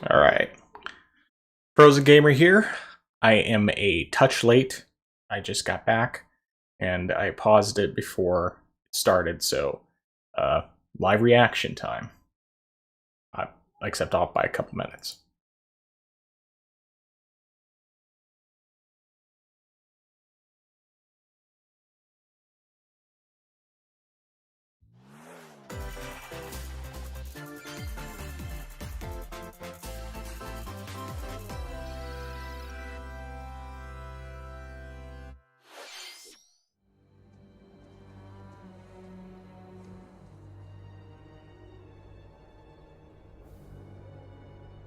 Alright. Frozen Gamer here. I am a touch late. I just got back, and I paused it before it started, so live reaction time. Except off by a couple minutes.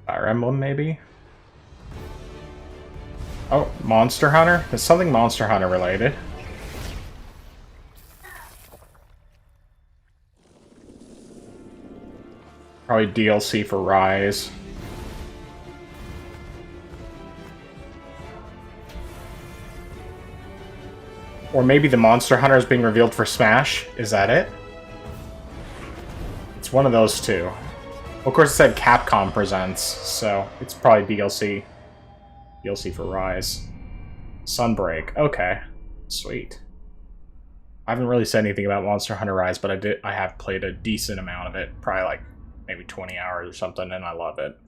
Fire Emblem, maybe? Oh, Monster Hunter? There's something Monster Hunter related. Probably DLC for Rise. Or maybe the Monster Hunter is being revealed for Smash? Is that it? It's one of those two. Well, of course it said Capcom Presents, so it's probably DLC. DLC for Rise. Sunbreak. Okay. Sweet. I haven't really said anything about Monster Hunter Rise, but I have played a decent amount of it. Probably like maybe 20 hours or something, and I love it.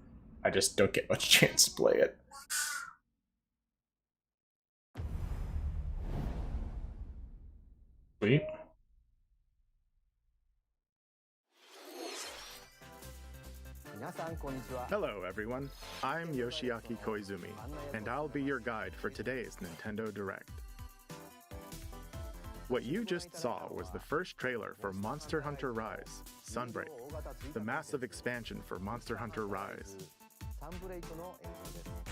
I just don't get much chance to play it. Sweet. Hello everyone, I'm Yoshiaki Koizumi, and I'll be your guide for today's Nintendo Direct. What you just saw was the first trailer for Monster Hunter Rise, Sunbreak, the massive expansion for Monster Hunter Rise.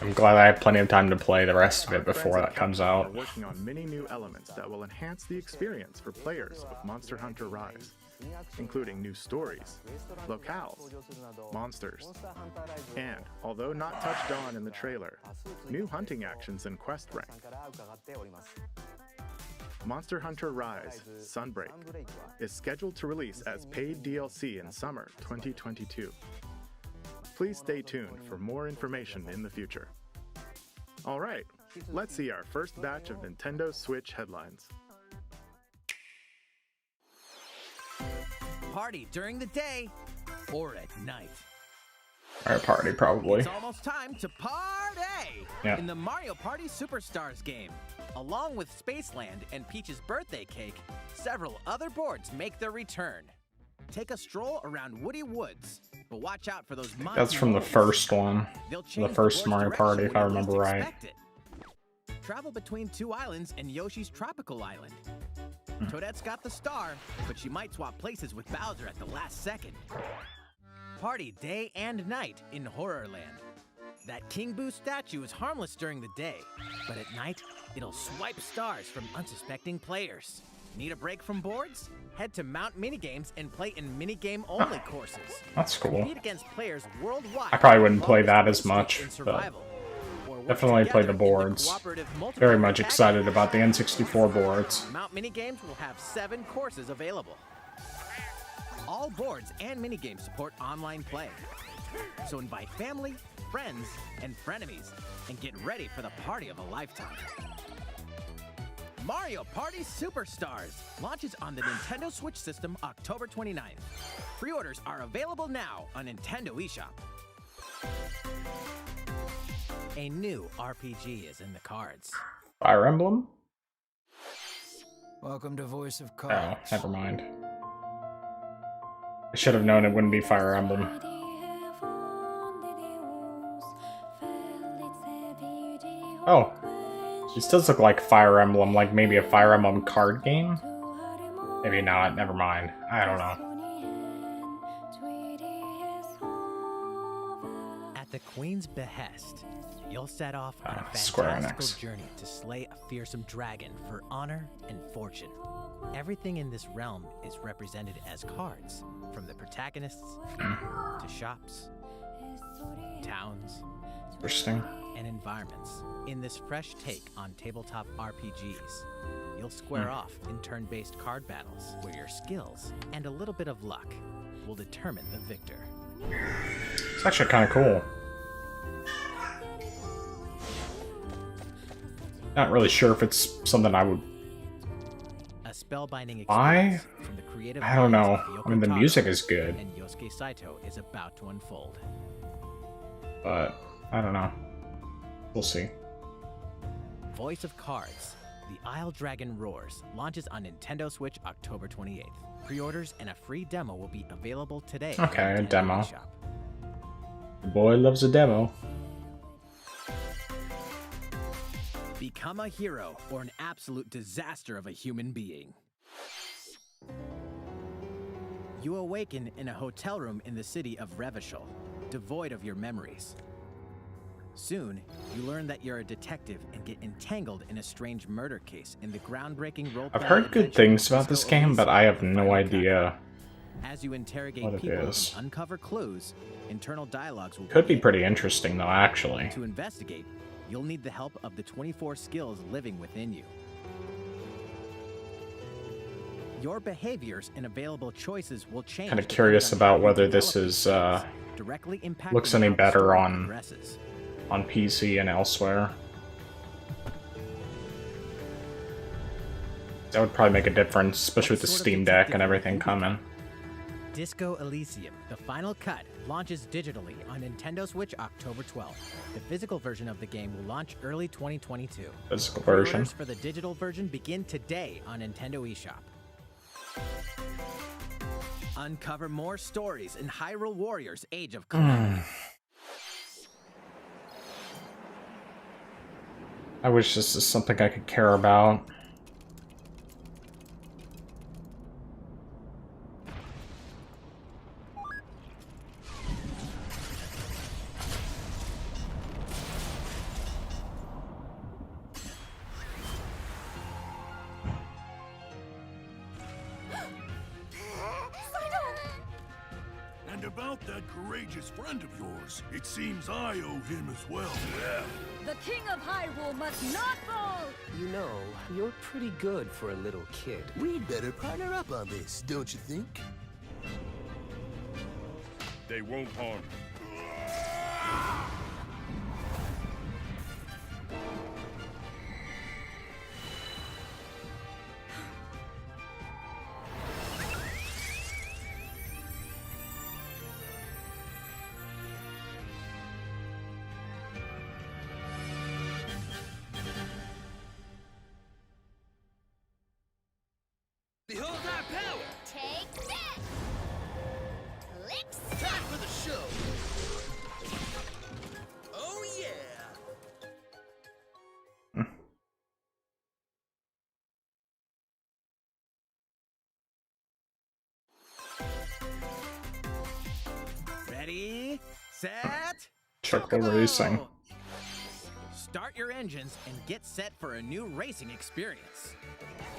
I'm glad I have plenty of time to play the rest of it before that comes out. We're working on many new elements that will enhance the experience for players of Monster Hunter Rise, including new stories, locales, monsters, and, although not touched on in the trailer, new hunting actions and quest rank. Monster Hunter Rise, Sunbreak, is scheduled to release as paid DLC in summer 2022. Please stay tuned for more information in the future. Alright, let's see our first batch of Nintendo Switch headlines. Party during the day or at night. Alright, party, probably. It's almost time to party in the Mario Party Superstars game. Along with Spaceland and Peach's birthday cake, several other boards make their return. Take a stroll around Woody Woods, but watch out for those monsters. That's from the first one. The first Mario Party, if I remember right. Travel between two islands and Yoshi's tropical island. Toadette's got the star, but she might swap places with Bowser at the last second. Party day and night in Horrorland. That King Boo statue is harmless during the day, but at night, it'll swipe stars from unsuspecting players. Need a break from boards? Head to Mount Minigames and play in minigame-only courses. That's cool. Compete against players worldwide. I probably wouldn't play that as much, but definitely play the boards. Very much excited about the N64 boards. Mount Minigames will have 7 courses available. All boards and minigames support online play. So invite family, friends, and frenemies, and get ready for the party of a lifetime. Mario Party Superstars launches on the Nintendo Switch system October 29th. Pre-orders are available now on Nintendo eShop. A new RPG is in the cards. Fire Emblem? Welcome to Voice of Cards. Oh, never mind. I should have known it wouldn't be Fire Emblem. Oh. This does look like Fire Emblem, like maybe a Fire Emblem card game? Maybe not, never mind. I don't know. At the Queen's behest, you'll set off on a Square fantastical Enix. journey to slay a fearsome dragon for honor and fortune. Everything in this realm is represented as cards, from the protagonists to shops, towns, Interesting. and environments. In this fresh take on tabletop RPGs, you'll square off in turn-based card battles where your skills and a little bit of luck will determine the victor. It's actually kind of cool. Not really sure if it's something I would A spellbinding buy. experience from the creative I don't know. minds of I mean, the Yoko music Taro is good, and Yosuke Saito is about to unfold. but I don't know. We'll see. Voice of Cards, The Isle Dragon Roars launches on Nintendo Switch October 28th. Pre-orders and a free demo will be available today. Okay, at a Nintendo demo. eShop. The boy loves a demo. Become a hero or an absolute disaster of a human being. You awaken in a hotel room in the city of Revachol, devoid of your memories. Soon, you learn that you're a detective and get entangled in a strange murder case in the groundbreaking role. I've heard good things about this game, but I have no idea. As you interrogate what it people is. and uncover clues, internal dialogues will Could be begin. pretty interesting, though, actually. To investigate, you'll need the help of the 24 skills living within you. Your behaviors and available choices will change. Kind of depending curious on about how whether you this develop is these skills, directly impacting looks any how the better story on progresses. PC and elsewhere. That would probably make a difference, especially with the What sort of Steam Deck and detective everything would you become? coming. Disco Elysium, the final cut, launches digitally on Nintendo Switch October 12th. The physical version of the game will launch early 2022. Physical version. Pre-orders for the digital version begin today on Nintendo eShop. Uncover more stories in Hyrule Warriors: Age of Calamity. I wish this is something I could care about. And about that courageous friend of yours, it seems I owe him as well. Yeah. The King of Hyrule must not fall! You know, you're pretty good for a little kid. We'd better partner up on this, don't you think? They won't harm you. Behold our power! Take that! Lips! Time for the show! Oh yeah! Ready, set, Chocobo racing. Start your engines and get set for a new racing experience.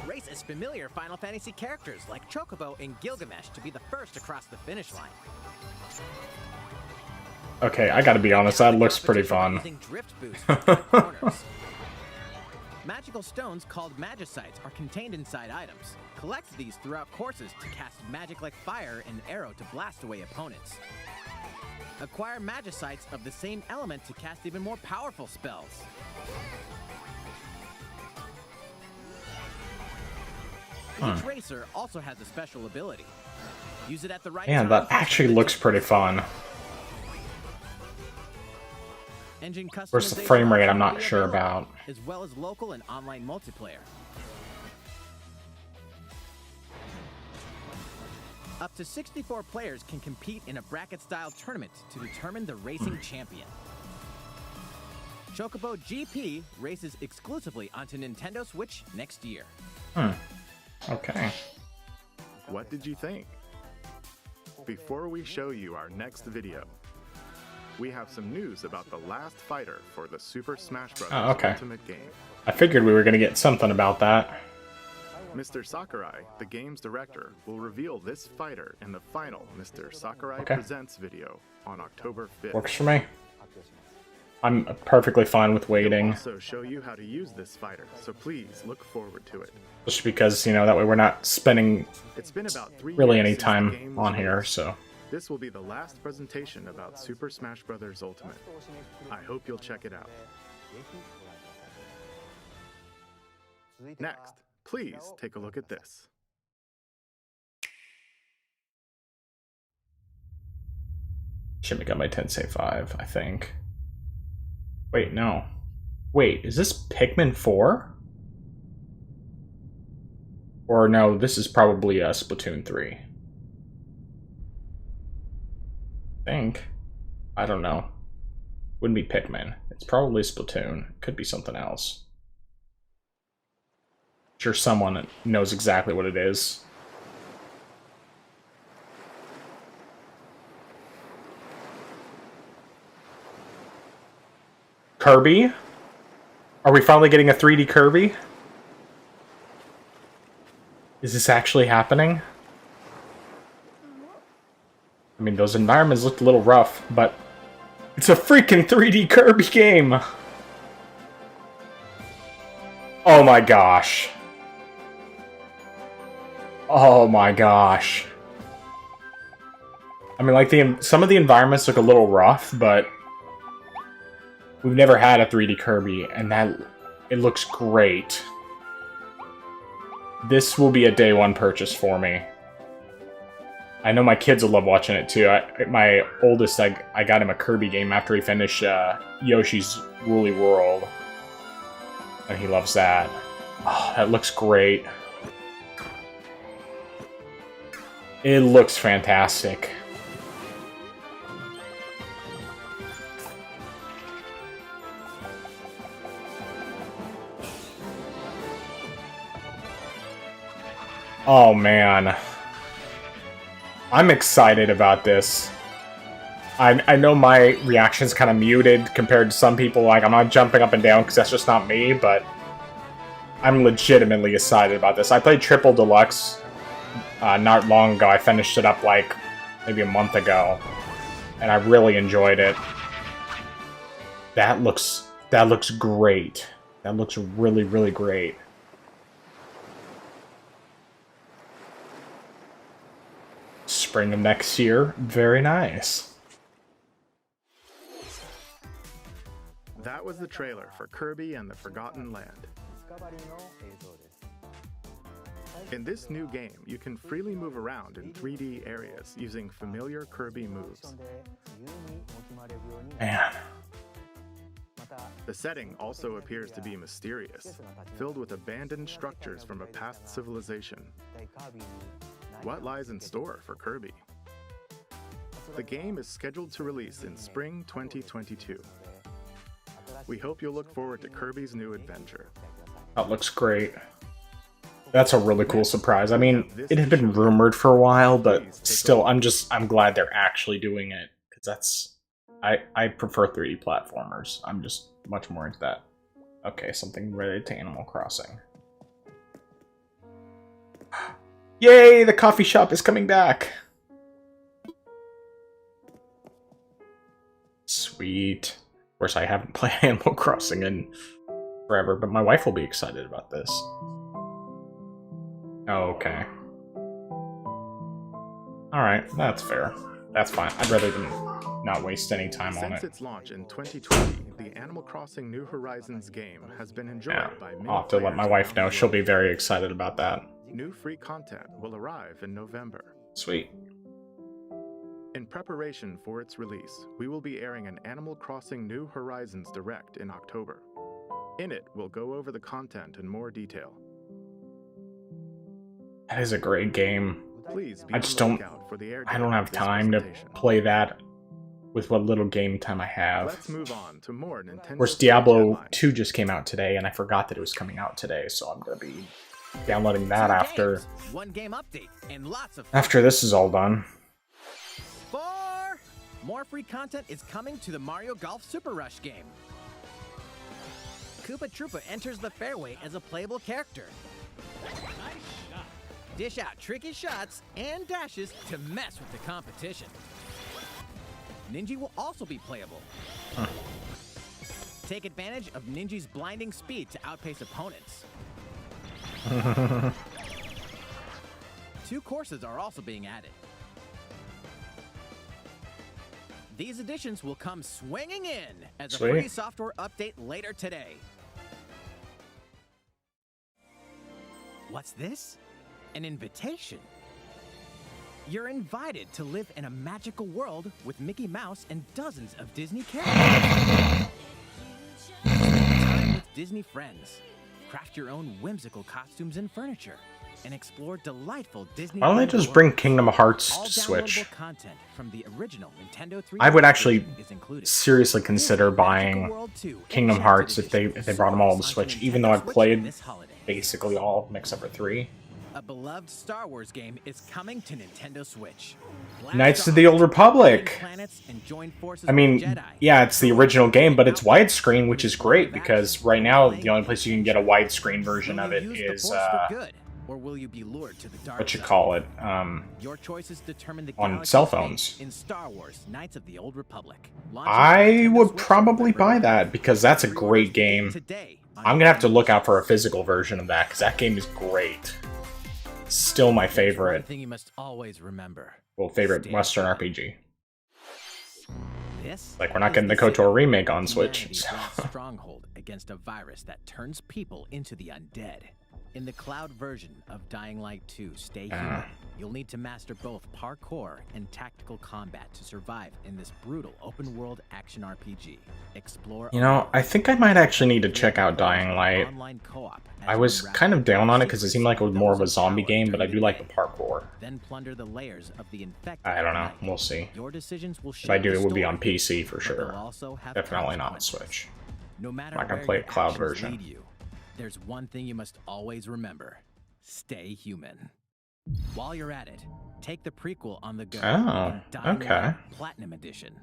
Race as familiar Final Fantasy characters like Chocobo and Gilgamesh to be the first across the finish line. Okay, I gotta be honest, that looks pretty fun. Using drift boost to cut corners. Magical stones called Magicites are contained inside items. Collect these throughout courses to cast magic like fire and arrow to blast away opponents. Acquire Magicites of the same element to cast even more powerful spells. Each racer also has a special ability. Use it at the right Man, time. that actually looks pretty fun. Engine Where's the customization frame rate? options I'm not will be sure available, about. as well as local and online multiplayer. Up to 64 players can compete in a bracket-style tournament to determine the racing champion. Chocobo GP races exclusively onto Nintendo Switch next year. Okay. What did you think? Before we show you our next video, we have some news about the last fighter for the Super Smash Bros. Oh, okay. Ultimate game. I figured we were gonna get something about that. Mr. Sakurai, the game's director, will reveal this fighter in the final Mr. Sakurai Okay. Presents video on October 5th. Works for me. I'm perfectly fine with He'll waiting. also show you how to use this fighter, so please look forward to it. Just because, you know, that way we're not spending It's been about 3 really years any since the time game was on here, released. so. This will be the last presentation about Super Smash Bros. Ultimate. I hope you'll check it out. Next, please take a look at this. Shin Megami Tensei 5, I think. Wait, no. Wait, is this Pikmin 4? Or no, this is probably Splatoon 3. I think. I don't know. Wouldn't be Pikmin. It's probably Splatoon. Could be something else. Sure someone knows exactly what it is. Kirby? Are we finally getting a 3D Kirby? Is this actually happening? I mean, those environments looked a little rough, but it's a freaking 3D Kirby game! Oh my gosh. Oh my gosh. I mean, like, some of the environments look a little rough, but we've never had a 3D Kirby, and it looks great. This will be a day one purchase for me. I know my kids will love watching it too. My oldest, I got him a Kirby game after he finished Yoshi's Woolly World. And he loves that. Oh, that looks great. It looks fantastic. Oh man. I'm excited about this. I know my reaction's kind of muted compared to some people. Like, I'm not jumping up and down because that's just not me, but I'm legitimately excited about this. I played Triple Deluxe not long ago. I finished it up like maybe a month ago, and I really enjoyed it. That looks great. That looks really, really great. Spring of next year. Very nice. That was the trailer for Kirby and the Forgotten Land. In this new game, you can freely move around in 3D areas using familiar Kirby moves. Man. The setting also appears to be mysterious, filled with abandoned structures from a past civilization. What lies in store for Kirby? The game is scheduled to release in spring 2022. We hope you'll look forward to Kirby's new adventure. That looks great. That's a really cool surprise. I mean, it had been rumored for a while, but still, I'm glad they're actually doing it, because that's... I prefer 3D platformers. I'm just much more into that. Okay, something related to Animal Crossing. Yay! The coffee shop is coming back! Sweet. Of course, I haven't played Animal Crossing in forever, but my wife will be excited about this. Oh, okay. Alright, that's fair. That's fine. I'd rather than not waste any time on it. Since its launch in 2020, the Animal Crossing New Horizons game has been enjoyed by many I'll have to let my players wife around know. the She'll be world. very excited about that. New free content will arrive in November. Sweet. In preparation for its release, we will be airing an Animal Crossing New Horizons Direct in October. In it, we'll go over the content in more detail. That is a great game. Please be I on just the don't... lookout for the air I date don't have of this time to presentation. play that with what little game time I have. Let's move on to more Nintendo Of course, Switch Diablo headlines. 2 just came out today, and I forgot that it was coming out today, so I'm gonna be downloading that 2 after games, 1 game update, and lots of fun. after this is all done. 4 more free content is coming to the Mario Golf Super Rush game. Koopa Troopa enters the fairway as a playable character. Dish out tricky shots and dashes to mess with the competition. Ninja will also be playable. Take advantage of Ninja's blinding speed to outpace opponents. 2 courses are also being added. These additions will come swinging in as a Sweet. free software update later today. What's this? An invitation. You're invited to live in a magical world with Mickey Mouse and dozens of Disney characters. Spend time with Disney friends. Craft your own whimsical costumes and furniture. And explore delightful Disney. Why don't they just bring Kingdom Hearts All to Switch? downloadable content from the original Nintendo 3 I would actually is included. seriously consider buying Kingdom Hearts if they brought them all to Switch, even though I've played basically all except for 3. A beloved Star Wars game is coming to Nintendo Switch. Knights of the Old Republic. I mean, yeah, it's the original game, but it's widescreen, which is great because right now the only place you can get a widescreen version of it is or will you be lured to the dark what you side? call it, Your choices determine the on galaxy's cell fate phones. in Star Wars: Knights of the Old Republic. I would probably buy that because that's a great game. I'm gonna have to look out for a physical version of that because that game is great. Still my One favorite. thing you must always remember. Well, favorite Western RPG. This Like, we're not is getting the city KOTOR remake on of Switch. humanity's So. last stronghold against a virus that turns people into the undead. In the cloud version of Dying Light 2 Stay Human, you'll need to master both parkour and tactical combat to survive in this brutal open-world action RPG. Explore. You know, I think I might actually need to check out Dying Light. Online co-op as I you was unravel kind of down on it because it secrets seemed like it was more of a zombie power game, but I during do like day. the parkour. Then plunder the layers of the infected. I don't know. at night. We'll see. Your decisions will If I shape do, the it would be story, on PC for but sure. they'll also have Definitely not on consequences. Switch. No matter Not gonna where play your a cloud actions version. lead you, there's one thing you must always remember. Stay human. While you're at it, take the prequel on the go. Oh, in Dying okay. Light Platinum Edition.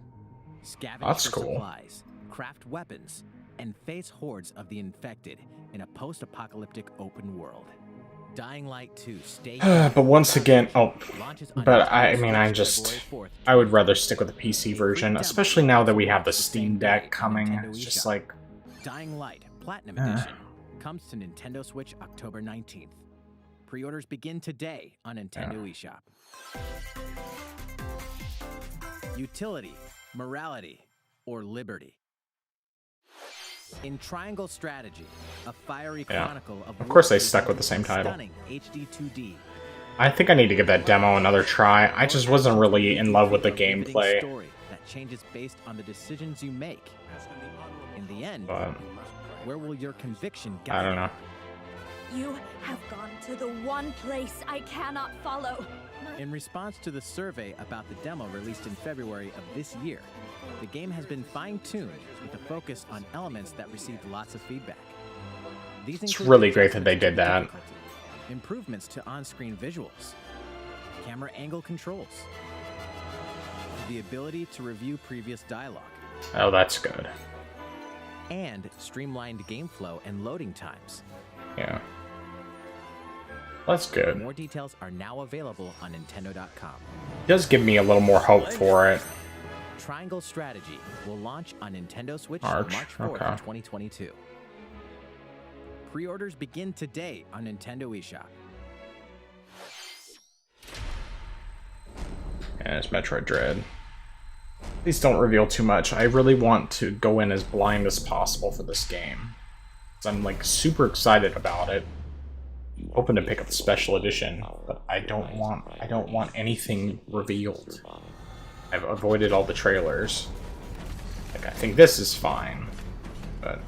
Scavenge That's for cool. supplies, craft weapons, and face hordes of the infected in a post-apocalyptic open world. Dying Light 2 Stay Human But once again, launches on but Nintendo I mean, I Switch just, February 4th. I would rather stick with the PC version, especially now that we have the Steam Deck coming. It's just like, Dying Light Platinum Edition comes to Nintendo Switch October 19th. Pre-orders begin today on Nintendo eShop. Utility, morality, or liberty. In Triangle Strategy, a fiery chronicle of course they warfare stuck with the same title. stunning HD 2D. I think I need to give that demo another try. I just wasn't really in love with the A riveting gameplay. story that changes based on the decisions you make. In the end, But where will your conviction guide I don't you? know. You have gone to the one place I cannot follow. In response to the survey about the demo released in February of this year, the game has been fine-tuned with a focus on elements that received lots of feedback. These It's include really great that they did adjustments to that. difficulty, improvements to on-screen visuals, camera angle controls, the ability to review previous dialogue, Oh, that's good. and streamlined game flow and loading times. Yeah. That's good. More details are now available on Nintendo.com. It does give me a little more hope for it. Triangle Strategy will launch on Nintendo Switch March, March 4th, okay. 2022. Pre-orders begin today on Nintendo eShop. And it's Metroid Dread. Please don't reveal too much. I really want to go in as blind as possible for this game. 'Cause I'm like super excited about it. Hoping to pick up the special edition, but I don't want anything revealed. I've avoided all the trailers. Like, I think this is fine, but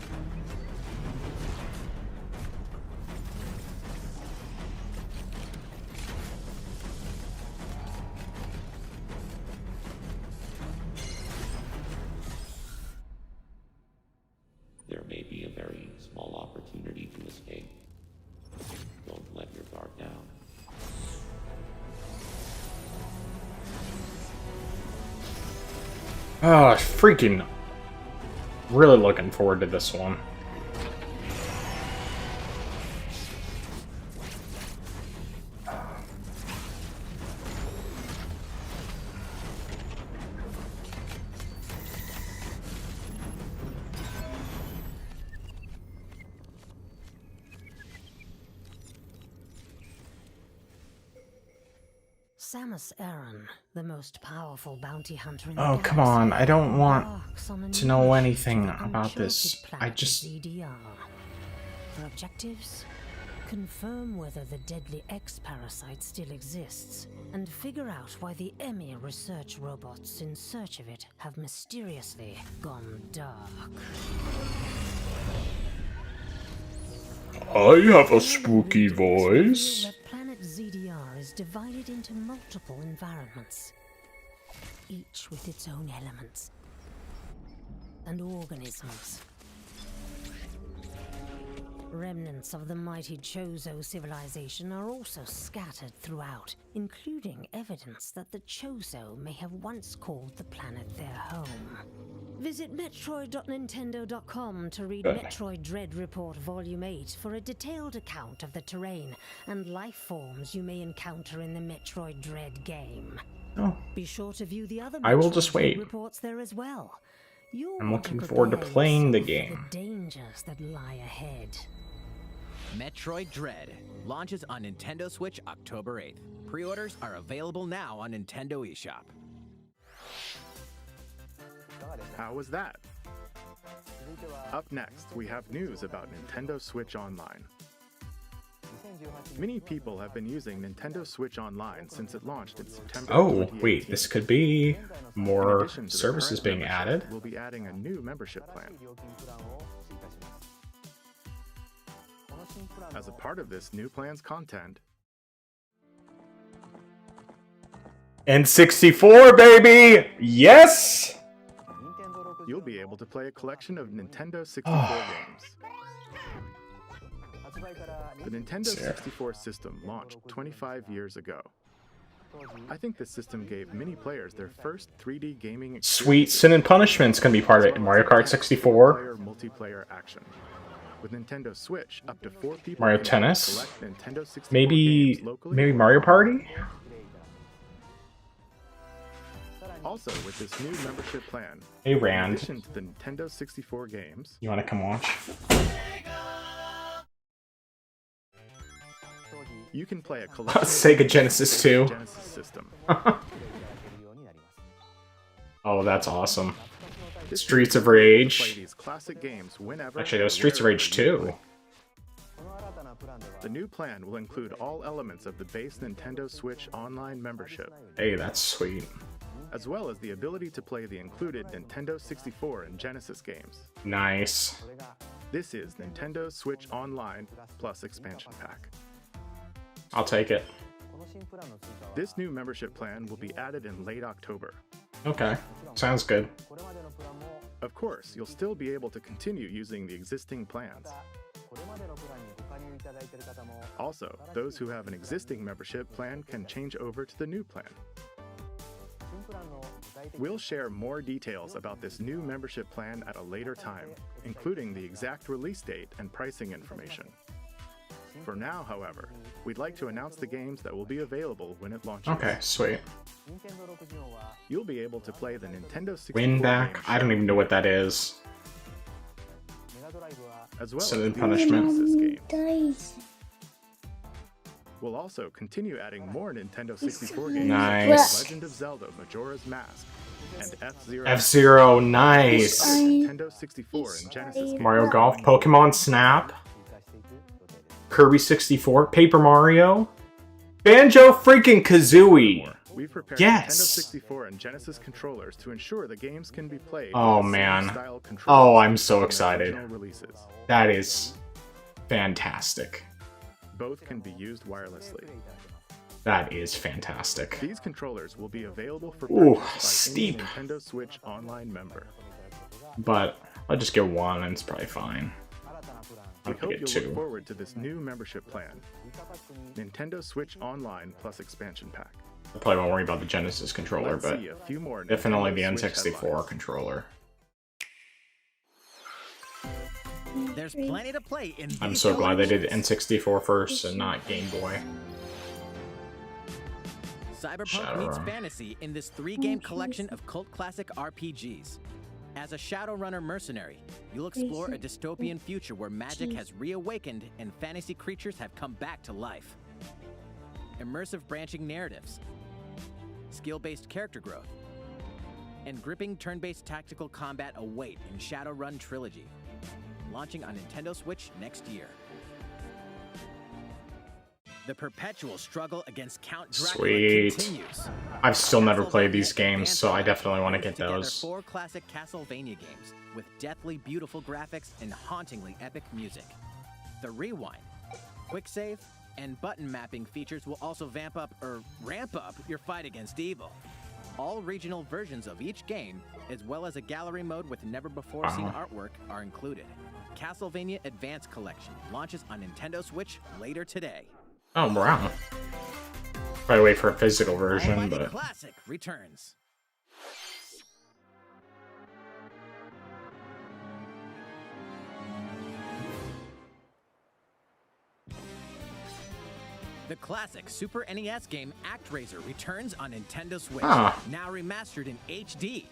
There may be a very small opportunity to escape. Don't let your guard down. oh, freaking really looking forward to this one. Samus Aran, the most powerful bounty hunter in the Oh, galaxy, come on. I don't want embarks on a to new know mission anything to the about this. uncharted I planet just... ZDR. For objectives, confirm whether the deadly X parasite still exists, and figure out why the Emir research robots in search of it have mysteriously gone dark. I have a spooky voice. That planet ZDR is divided into multiple environments, each with its own elements and organisms. Remnants of the mighty Chozo civilization are also scattered throughout, including evidence that the Chozo may have once called the planet their home. Visit Metroid.Nintendo.com to read Metroid Dread Report Volume 8 for a detailed account of the terrain and life forms you may encounter in the Metroid Dread game. Oh. Be sure to view the other I will Metroid just Dread wait. reports there as well. You'll I'm want looking to forward to prepare playing the yourself for game. the dangers that lie ahead. Metroid Dread launches on Nintendo Switch October 8th. Pre-orders are available now on Nintendo eShop. How was that? Up next, we have news about Nintendo Switch Online. Many people have been using Nintendo Switch Online since it launched in September Oh, 2018. wait, this could be In more addition to the services current being membership, added. We'll be adding a new membership plan. As a part of this new plan's content, N64, baby! Yes! you'll be able to play a collection of Nintendo 64 games. The Nintendo 64 system launched 25 years ago. I think this system gave many players their first 3D gaming experience. Sweet Sin and Punishment's gonna be part of it. Mario Kart 64. Multiplayer action. With Nintendo Switch, up to 4 people Mario can Tennis? collect Nintendo 64 Maybe games locally. maybe Mario Party? Also, with this new membership plan, Hey in Rand, addition to the Nintendo 64 games, you wanna come watch? you can play a collection of Sega games Genesis on the 2. Genesis system. Oh, that's awesome. This Streets of means you'll be able to Rage. play these classic games whenever Actually, there was and Streets of Rage wherever you 2. like. The new plan will include all elements of the base Nintendo Switch Online membership, Hey, that's sweet. as well as the ability to play the included Nintendo 64 and Genesis games. Nice. This is Nintendo Switch Online plus expansion pack. I'll take it. This new membership plan will be added in late October. Okay. Sounds good. Of course, you'll still be able to continue using the existing plans. Also, those who have an existing membership plan can change over to the new plan. We'll share more details about this new membership plan at a later time, including the exact release date and pricing information. For now, however, we'd like to announce the games that will be available when it launches. Okay, sweet. You'll be able to play the Nintendo 64 Win back? games I don't even know what that is. as well Sin as and the Punishment. Genesis games. We'll also continue adding more Nintendo 64 games, Nice. like Legend of Zelda: Majora's Mask, and F-Zero. F-Zero, nice. Nintendo 64 and Genesis games. Mario Golf, Pokemon Snap, Kirby 64, Paper Mario, Banjo freaking Kazooie. We've prepared Yes. Nintendo 64 and Genesis controllers to ensure the games can be played Oh, with the same man. style controls Oh, I'm so from the excited. original releases. That is fantastic. Both can be used wirelessly. That is fantastic. These controllers will be available for Ooh, purchase by steep. any Nintendo Switch Online member. But I'll just get one and it's probably fine. We I'll hope get you'll two. look forward to this new membership plan. Nintendo Switch Online plus expansion pack. I probably won't worry about the Genesis controller, Let's but see a few more definitely the Nintendo Switch N64 headlines. controller. There's plenty to play in I'm these so glad they did collections. N64 first and not Game Boy. Cyberpunk meets Shadowrun. fantasy in this 3-game collection of cult classic RPGs. As a Shadowrunner mercenary, you'll explore a dystopian future where magic has reawakened and fantasy creatures have come back to life. Immersive branching narratives, skill-based character growth, and gripping turn-based tactical combat await in Shadowrun Trilogy, launching on Nintendo Switch next year. The perpetual struggle against Count Dracula Sweet. continues. I've still never played these Castlevania games, so I Advance definitely want to brings get together those. 4 classic Castlevania games with deathly beautiful graphics and hauntingly epic music. The rewind, quick save, and button mapping features will also ramp up your fight against evil. All regional versions of each game, as well as a gallery mode with never-before-seen artwork, are included. Castlevania Advance Collection launches on Nintendo Switch later today. Oh, wow. Probably wait for a physical version, Almighty but... Classic returns. The classic Super NES game ActRaiser returns on Nintendo Switch, now remastered in HD.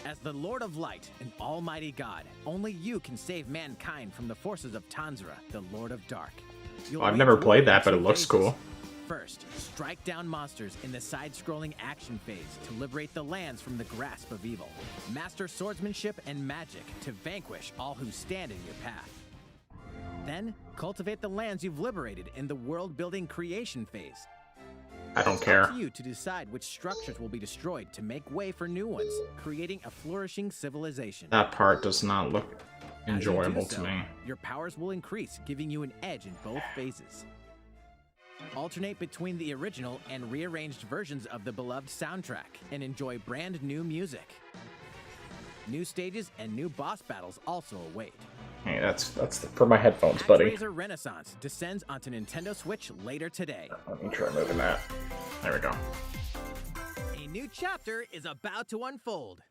As the Lord of Light and Almighty God, only you can save mankind from the forces of Tanzra, the Lord of Dark. Well, I've never played that, but it looks cool. First, strike down monsters in the side-scrolling action phase to liberate the lands from the grasp of evil. Master swordsmanship and magic to vanquish all who stand in your path. Then, cultivate the lands you've liberated in the world-building creation phase. I don't It's care. up to you to decide which structures will be destroyed to make way for new ones, creating a flourishing civilization. That part does not look As you enjoyable do to so, me. Your powers will increase, giving you an edge in both phases. Alternate between the original and rearranged versions of the beloved soundtrack and enjoy brand new music. New stages and new boss battles also await. Hey, that's for my headphones, buddy. ActRaiser Renaissance descends onto Nintendo Switch later today. Let me try moving that. There we go. A new chapter is about to unfold.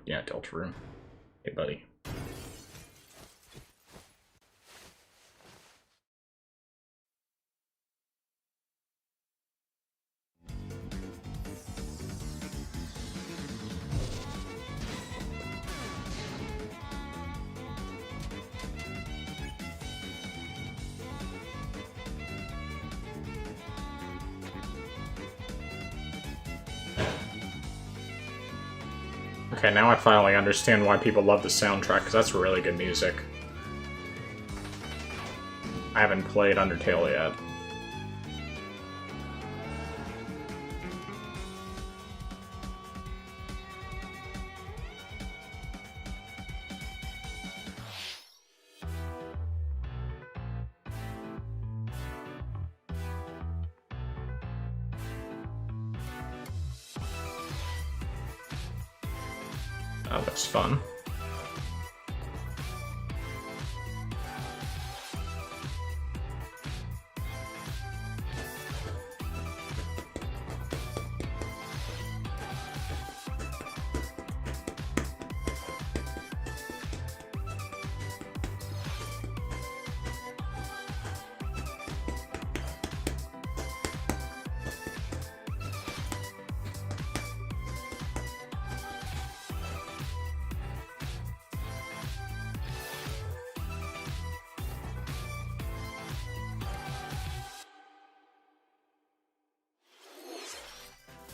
Yeah, Deltarune. Hey, buddy. Okay, now I finally understand why people love the soundtrack, because that's really good music. I haven't played Undertale yet. That looks fun.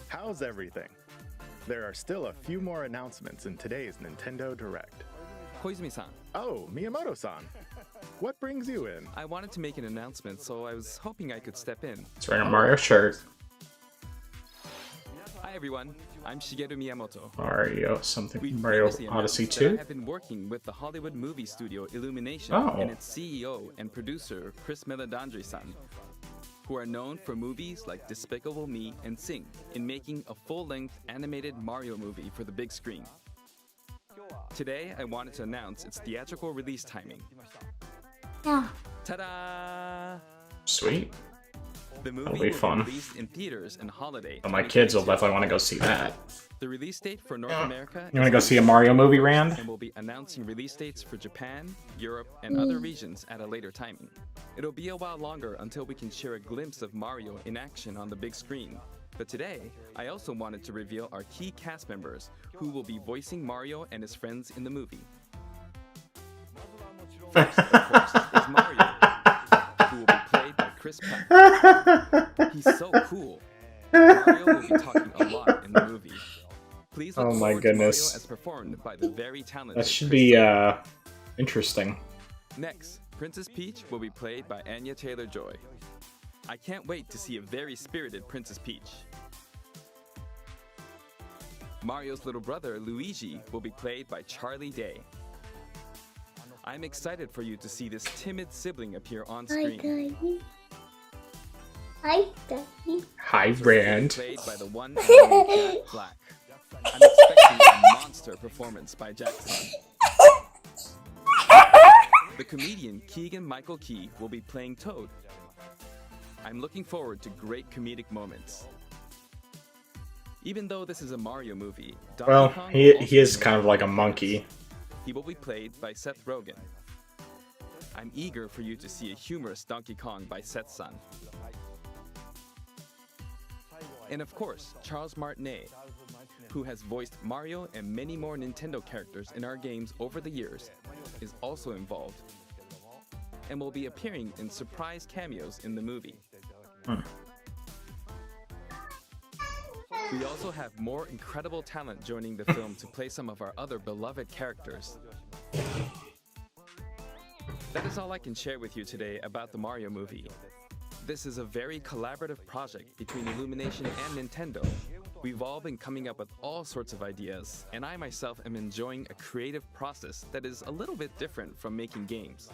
How's everything? There are still a few more announcements in today's Nintendo Direct. Koizumi-san, Oh, Miyamoto-san. What brings you in? I wanted to make an announcement, so I was hoping I could step in. It's wearing a Mario shirt. Hi everyone, I'm Shigeru Miyamoto. Mario something. We Mario previously Odyssey announced that 2? I have been working with the Hollywood movie studio Illumination Oh. and its CEO and producer Chris Meledandri-san, who are known for movies like Despicable Me and Sing, in making a full-length animated Mario movie for the big screen. Today, I wanted to announce its theatrical release timing. Ta-da! Sweet. The movie That'll be will fun. be released in theaters and holiday. Well, my kids will 2022. definitely want to go see that. The release date for North America. You want to go see a Mario movie, Rand? And we'll be announcing release dates for Japan, Europe, and other regions at a later timing. It'll be a while longer until we can share a glimpse of Mario in action on the big screen. But today, I also wanted to reveal our key cast members who will be voicing Mario and his friends in the movie. First, of course, is Mario, who will be played by Chris Pratt. He's so cool. Mario Mario will be talking a lot in the movie. Please look Oh my forward to Mario goodness. as performed by the very talented That should Chris be Tucker. interesting. Next, Princess Peach will be played by Anya Taylor-Joy. I can't wait to see a very spirited Princess Peach. Mario's little brother, Luigi, will be played by Charlie Day. I'm excited for you to see this timid sibling appear on screen. Hi, Daddy. Hi, Will be Brand. played by the one and only Jack Black. I'm expecting a monster performance by Jackson. The comedian Keegan-Michael Key will be playing Toad. I'm looking forward to great comedic moments. Even though this is a Mario movie, Donkey Well, Kong he will also is be kind of in the like a movie. monkey. He will be played by Seth Rogen. I'm eager for you to see a humorous Donkey Kong by Seth's son. And of course, Charles Martinet, who has voiced Mario and many more Nintendo characters in our games over the years, is also involved and will be appearing in surprise cameos in the movie. We also have more incredible talent joining the film to play some of our other beloved characters. That is all I can share with you today about the Mario movie. This is a very collaborative project between Illumination and Nintendo. We've all been coming up with all sorts of ideas, and I myself am enjoying a creative process that is a little bit different from making games.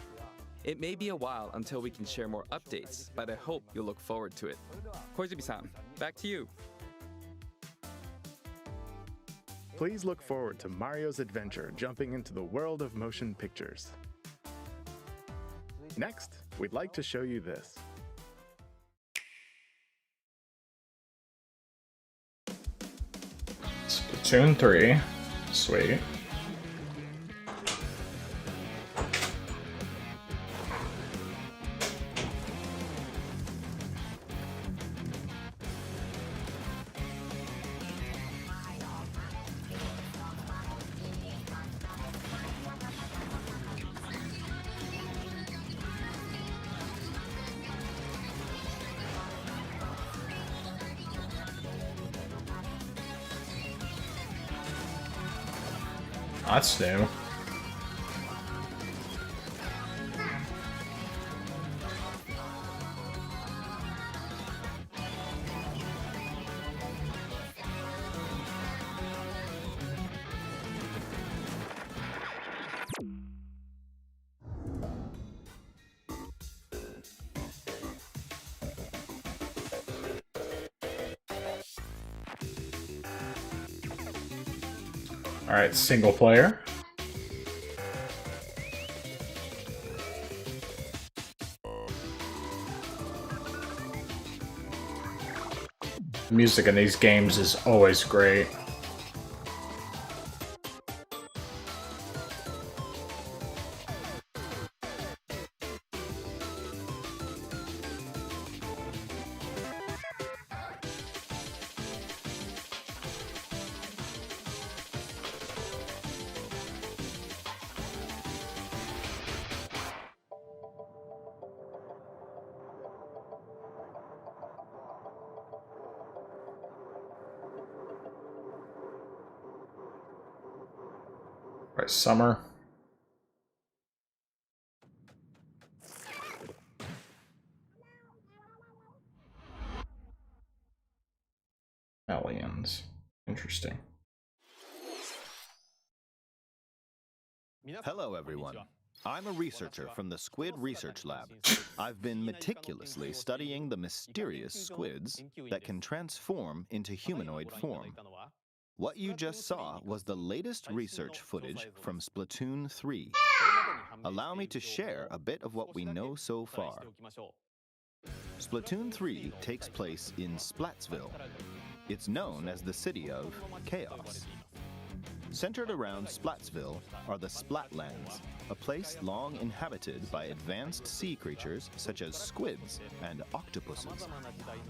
It may be a while until we can share more updates, but I hope you'll look forward to it. Koizumi-san, back to you. Please look forward to Mario's adventure jumping into the world of motion pictures. Next, we'd like to show you this. Splatoon 3. Sweet. That's new. Alright, single player. The music in these games is always great. Right, summer. Aliens. Interesting. Hello, everyone. I'm a researcher from the Squid Research Lab. I've been meticulously studying the mysterious squids that can transform into humanoid form. What you just saw was the latest research footage from Splatoon 3. Allow me to share a bit of what we know so far. Splatoon 3 takes place in Splatsville. It's known as the City of Chaos. Centered around Splatsville are the Splatlands, a place long inhabited by advanced sea creatures such as squids and octopuses.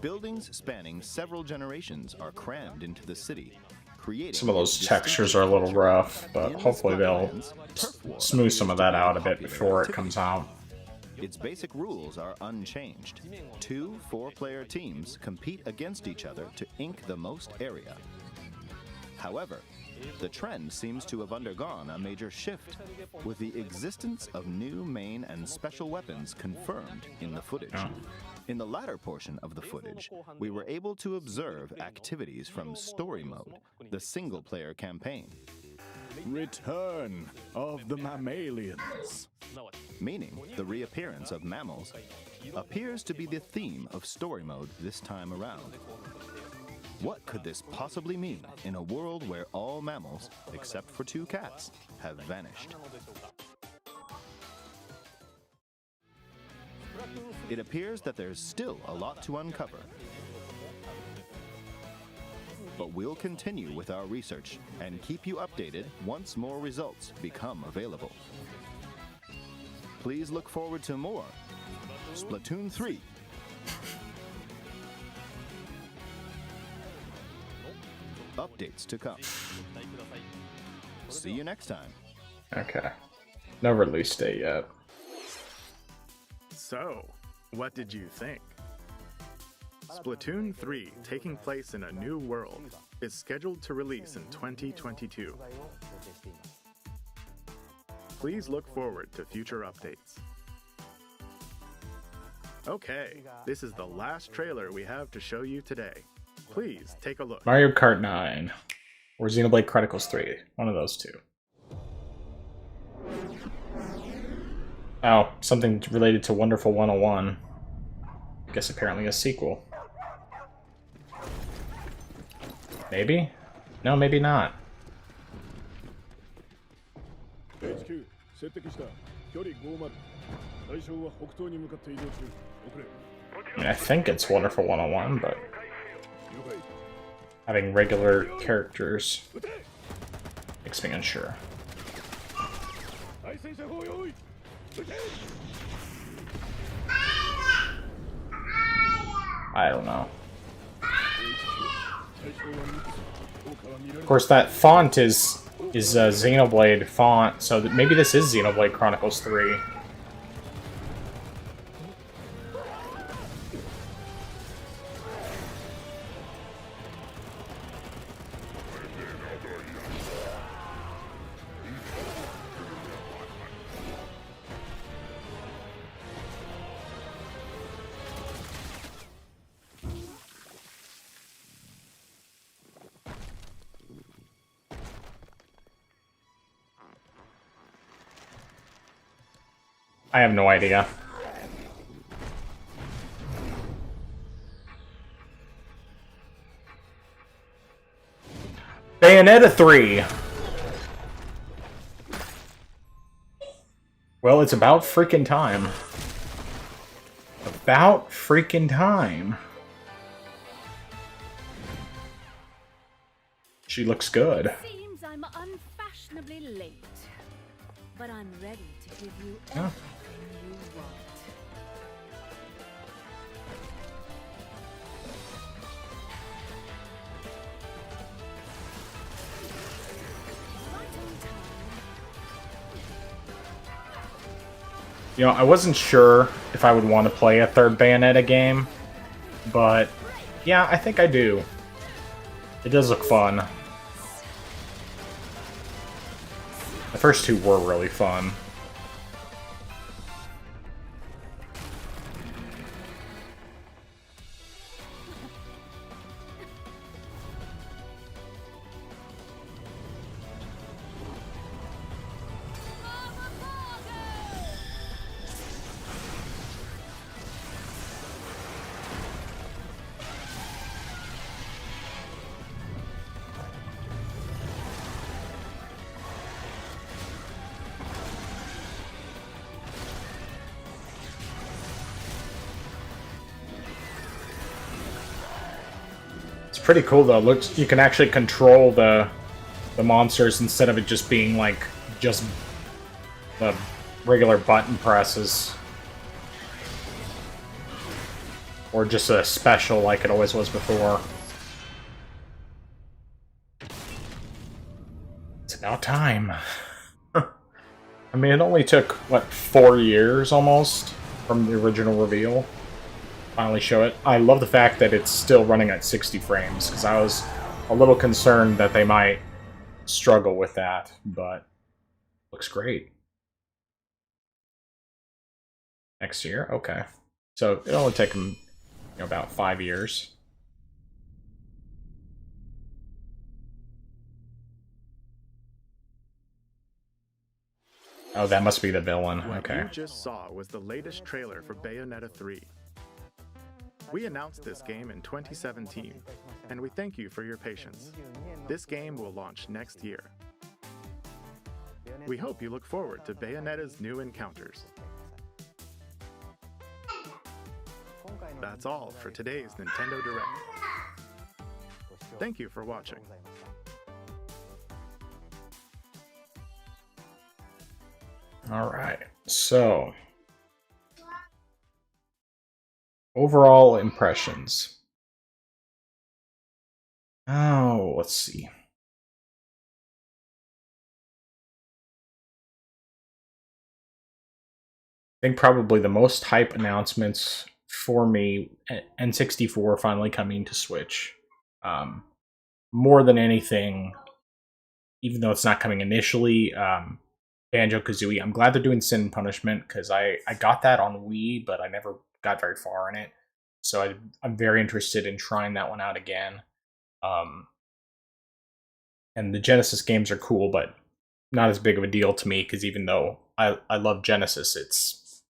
Buildings spanning several generations are crammed into the city, creating Some of those textures are a little rough, but hopefully they'll smooth some of that out a bit before it comes out. Its basic rules are unchanged. 2 4-player teams compete against each other to ink the most area. However, the trend seems to have undergone a major shift, with the existence of new main and special weapons confirmed in the footage. In the latter portion of the footage, we were able to observe activities from Story Mode, the single-player campaign. Return of the mammalians. Meaning the reappearance of mammals appears to be the theme of Story Mode this time around. What could this possibly mean in a world where all mammals, except for 2 cats, have vanished? It appears that there's still a lot to uncover. But we'll continue with our research and keep you updated once more results become available. Please look forward to more Splatoon 3. Updates to come. See you next time. Okay. No release date yet. So, what did you think? Splatoon 3, taking place in a new world, is scheduled to release in 2022. Please look forward to future updates. Okay, this is the last trailer we have to show you today. Please take a look. Mario Kart 9 or Xenoblade Chronicles 3. One of those 2. Oh, something related to Wonderful 101. I guess apparently a sequel. Maybe? No, maybe not. I mean, I think it's Wonderful 101, but having regular characters makes me unsure. I don't know. Of course, that font is a Xenoblade font, so maybe this is Xenoblade Chronicles 3. I have no idea. Bayonetta 3! Well, it's about freaking time. About freaking time. She looks good. Seems I'm unfashionably late, but I'm ready to give you Oh. everything you want. You know, I wasn't sure if I would want to play a third Bayonetta game, but yeah, I think I do. It does look fun. The first 2 were really fun. Pretty cool though. Looks you can actually control the monsters instead of it just being like just the regular button presses, or just a special like it always was before. It's about time. I mean, it only took what 4 years almost from the original reveal. Finally show it. I love the fact that it's still running at 60 frames, because I was a little concerned that they might struggle with that, but looks great. Next year? Okay. So it'll only take them about 5 years. Oh, that must be the villain. Okay. What you just saw was the latest trailer for Bayonetta 3. We announced this game in 2017, and we thank you for your patience. This game will launch next year. We hope you look forward to Bayonetta's new encounters. That's all for today's Nintendo Direct. Thank you for watching. Alright, so overall impressions. Oh, let's see. I think probably the most hype announcements for me, N64 finally coming to Switch. More than anything, even though it's not coming initially, Banjo-Kazooie. I'm glad they're doing Sin and Punishment, because I got that on Wii, but I never got very far in it. So I'm very interested in trying that one out again. And the Genesis games are cool, but not as big of a deal to me, because even though I love Genesis,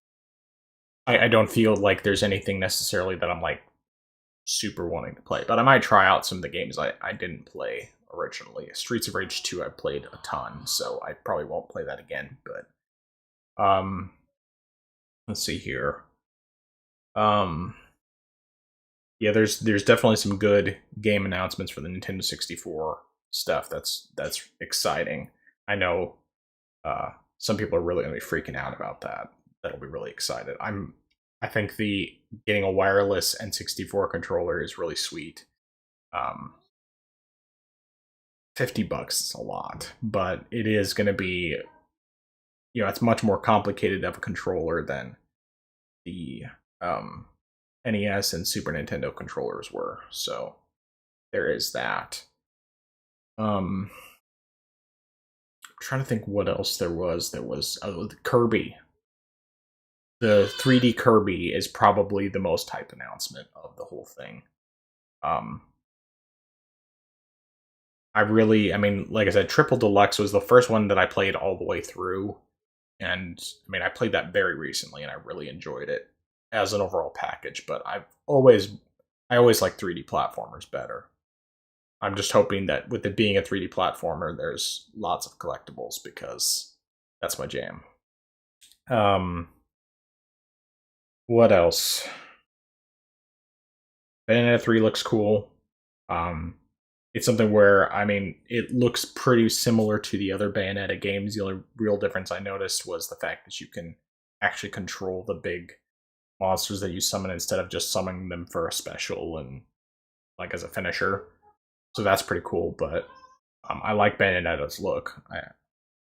I don't feel like there's anything necessarily that I'm like super wanting to play. But I might try out some of the games I didn't play originally. Streets of Rage 2 I played a ton, so I probably won't play that again, but let's see here. Yeah, there's definitely some good game announcements for the Nintendo 64 stuff. That's exciting. I know some people are really going to be freaking out about that. That'll be really excited. I think getting a wireless N64 controller is really sweet. $50 is a lot, but it is going to be, it's much more complicated of a controller than the NES and Super Nintendo controllers were. So there is that. I'm trying to think what else there was. There was Kirby. The 3D Kirby is probably the most hype announcement of the whole thing. Like I said, Triple Deluxe was the first one that I played all the way through. And, I played that very recently, and I really enjoyed it as an overall package. But I always like 3D platformers better. I'm just hoping that with it being a 3D platformer, there's lots of collectibles, because that's my jam. What else? Bayonetta 3 looks cool. It's something where, it looks pretty similar to the other Bayonetta games. The only real difference I noticed was the fact that you can actually control the big monsters that you summon instead of just summoning them for a special and, like, as a finisher. So that's pretty cool, but I like Bayonetta's look.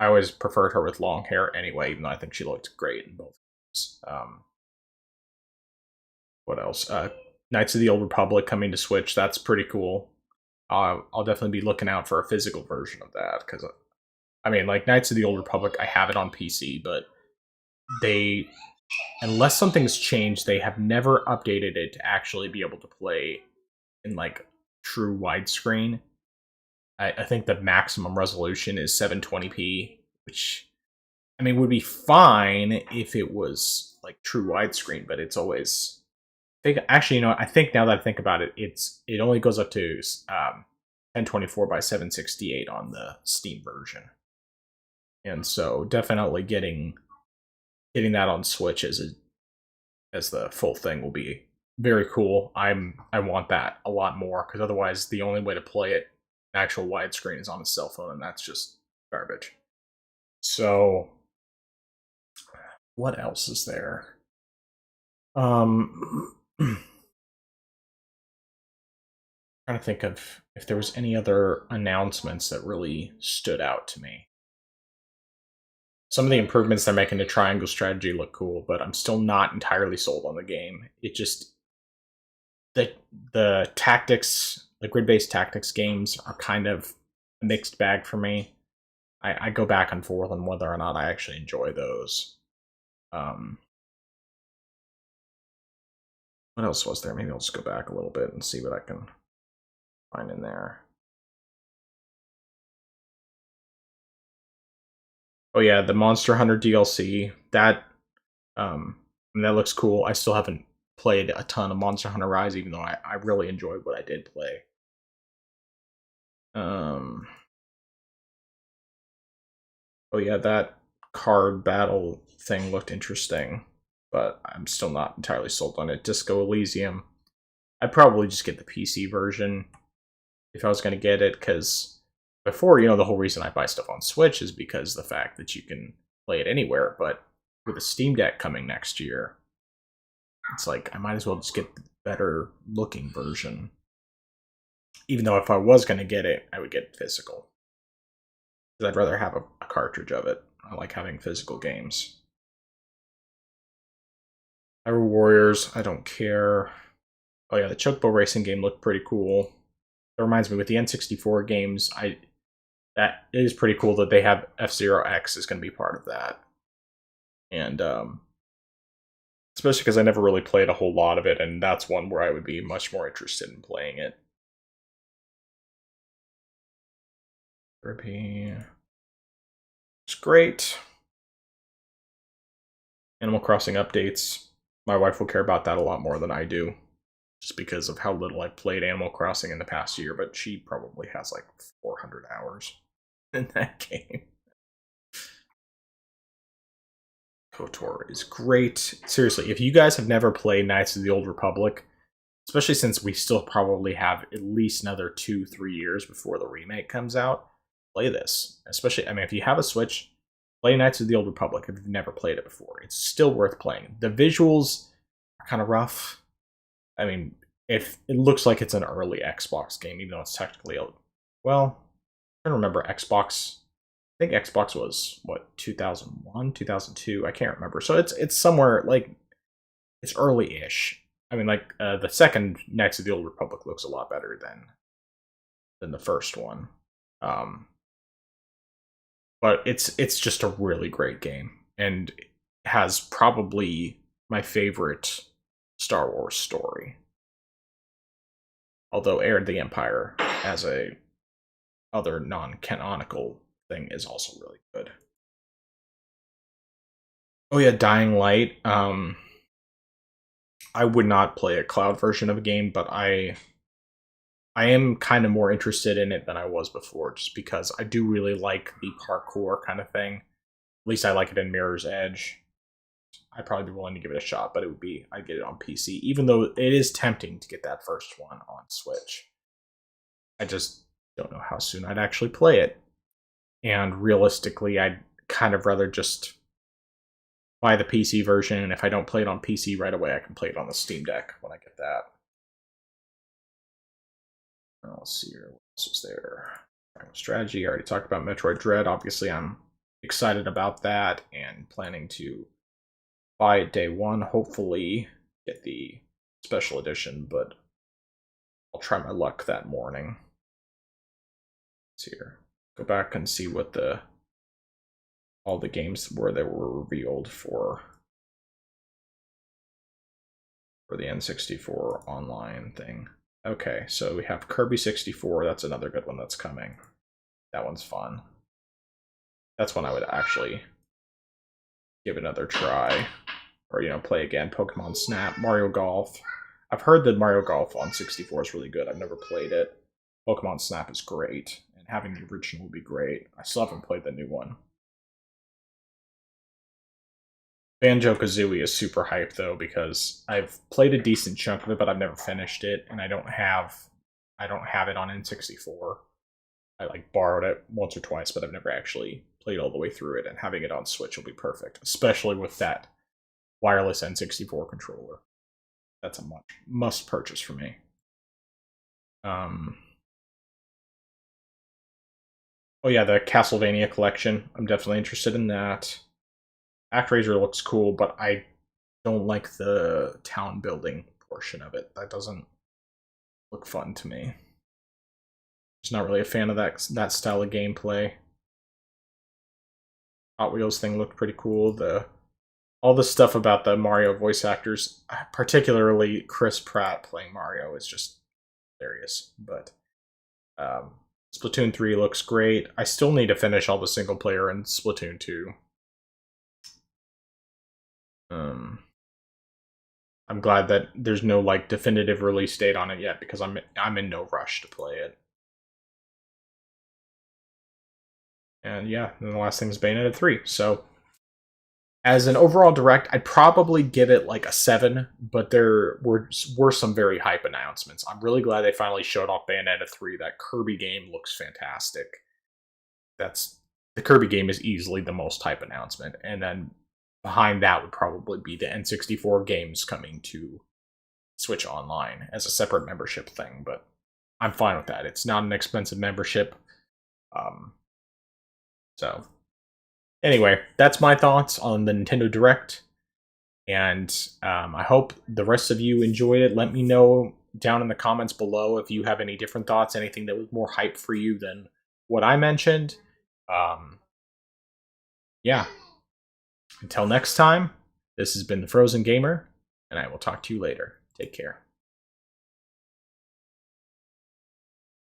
I always preferred her with long hair anyway, even though I think she looked great in both games. What else? Knights of the Old Republic coming to Switch. That's pretty cool. I'll definitely be looking out for a physical version of that, because, like Knights of the Old Republic, I have it on PC, but unless something's changed, they have never updated it to actually be able to play in, like, true widescreen. I think the maximum resolution is 720p, which, would be fine if it was, like, true widescreen, but it's always... I think now that I think about it, it only goes up to 1024 by 768 on the Steam version, and so definitely getting that on Switch as the full thing will be very cool. I want that a lot more, because otherwise the only way to play it actual widescreen is on a cell phone, and that's just garbage. So what else is there? Trying to think of if there was any other announcements that really stood out to me. some of the improvements they're making to triangle strategy look cool, but I'm still not entirely sold on the game. It just the tactics, the grid-based tactics games are kind of a mixed bag for me. I go back and forth on whether or not I actually enjoy those. What else was there? Maybe I'll just go back a little bit and see what I can find in there. Oh yeah, the Monster Hunter DLC. That that looks cool. I still haven't played a ton of Monster Hunter Rise, even though I really enjoyed what I did play. Oh yeah, that card battle thing looked interesting, but I'm still not entirely sold on it. Disco Elysium. I'd probably just get the PC version if I was going to get it, because before, the whole reason I buy stuff on Switch is because the fact that you can play it anywhere, but with a Steam Deck coming next year, it's like I might as well just get the better looking version. Even though if I was going to get it, I would get physical. Because I'd rather have a cartridge of it. I like having physical games. Hyrule Warriors, I don't care. Oh yeah, the Chocobo Racing game looked pretty cool. That reminds me, with the N64 games, that is pretty cool that they have F-Zero X is going to be part of that. And especially because I never really played a whole lot of it, and that's one where I would be much more interested in playing it. It's great. Animal Crossing updates. My wife will care about that a lot more than I do, just because of how little I've played Animal Crossing in the past year, but she probably has like 400 hours in that game. KOTOR is great. Seriously, if you guys have never played Knights of the Old Republic, especially since we still probably have at least another 2-3 years before the remake comes out, play this. Especially, if you have a Switch, play Knights of the Old Republic if you've never played it before. It's still worth playing. The visuals are kind of rough. If it looks like it's an early Xbox game, even though it's technically well, I don't remember Xbox. I think Xbox was 2001, 2002. I can't remember. So it's somewhere like it's early-ish. The second Knights of the Old Republic looks a lot better than the first one. But it's just a really great game and has probably my favorite Star Wars story. Although Heir of the Empire as a other non-canonical thing is also really good. Oh yeah, Dying Light. I would not play a cloud version of a game, but I am kind of more interested in it than I was before, just because I do really like the parkour kind of thing. At least I like it in Mirror's Edge. I'd probably be willing to give it a shot, but I'd get it on PC, even though it is tempting to get that first one on Switch. I just don't know how soon I'd actually play it. And realistically, I'd kind of rather just buy the PC version, and if I don't play it on PC right away, I can play it on the Steam Deck when I get that. Let's see here. What else is there? Strategy. I already talked about Metroid Dread. Obviously, I'm excited about that and planning to buy it day one. Hopefully, get the special edition, but I'll try my luck that morning. Let's see here. Go back and see what all the games were that were revealed for the N64 online thing. Okay, so we have Kirby 64. That's another good one that's coming. That one's fun. That's one I would actually give another try. Or, play again. Pokemon Snap, Mario Golf. I've heard that Mario Golf on 64 is really good. I've never played it. Pokemon Snap is great. And having the original would be great. I still haven't played the new one. Banjo-Kazooie is super hyped, though, because I've played a decent chunk of it, but I've never finished it, and I don't have it on N64. I borrowed it once or twice, but I've never actually played all the way through it, and having it on Switch will be perfect, especially with that wireless N64 controller. That's a must purchase for me. Oh yeah, the Castlevania collection. I'm definitely interested in that. ActRaiser looks cool, but I don't like the town building portion of it. That doesn't look fun to me. Just not really a fan of that style of gameplay. Hot Wheels thing looked pretty cool. All the stuff about the Mario voice actors, particularly Chris Pratt playing Mario, is just hilarious. But Splatoon 3 looks great. I still need to finish all the single player in Splatoon 2. I'm glad that there's no like definitive release date on it yet because I'm in no rush to play it. And yeah, then the last thing is Bayonetta 3. So as an overall direct, I'd probably give it like a 7, but there were some very hype announcements. I'm really glad they finally showed off Bayonetta 3. That Kirby game looks fantastic. The Kirby game is easily the most hype announcement, and then behind that would probably be the N64 games coming to Switch Online as a separate membership thing, but I'm fine with that. It's not an expensive membership. So, anyway, that's my thoughts on the Nintendo Direct, and I hope the rest of you enjoyed it. Let me know down in the comments below if you have any different thoughts, anything that was more hype for you than what I mentioned. Yeah. Until next time, this has been the Frozen Gamer, and I will talk to you later. Take care.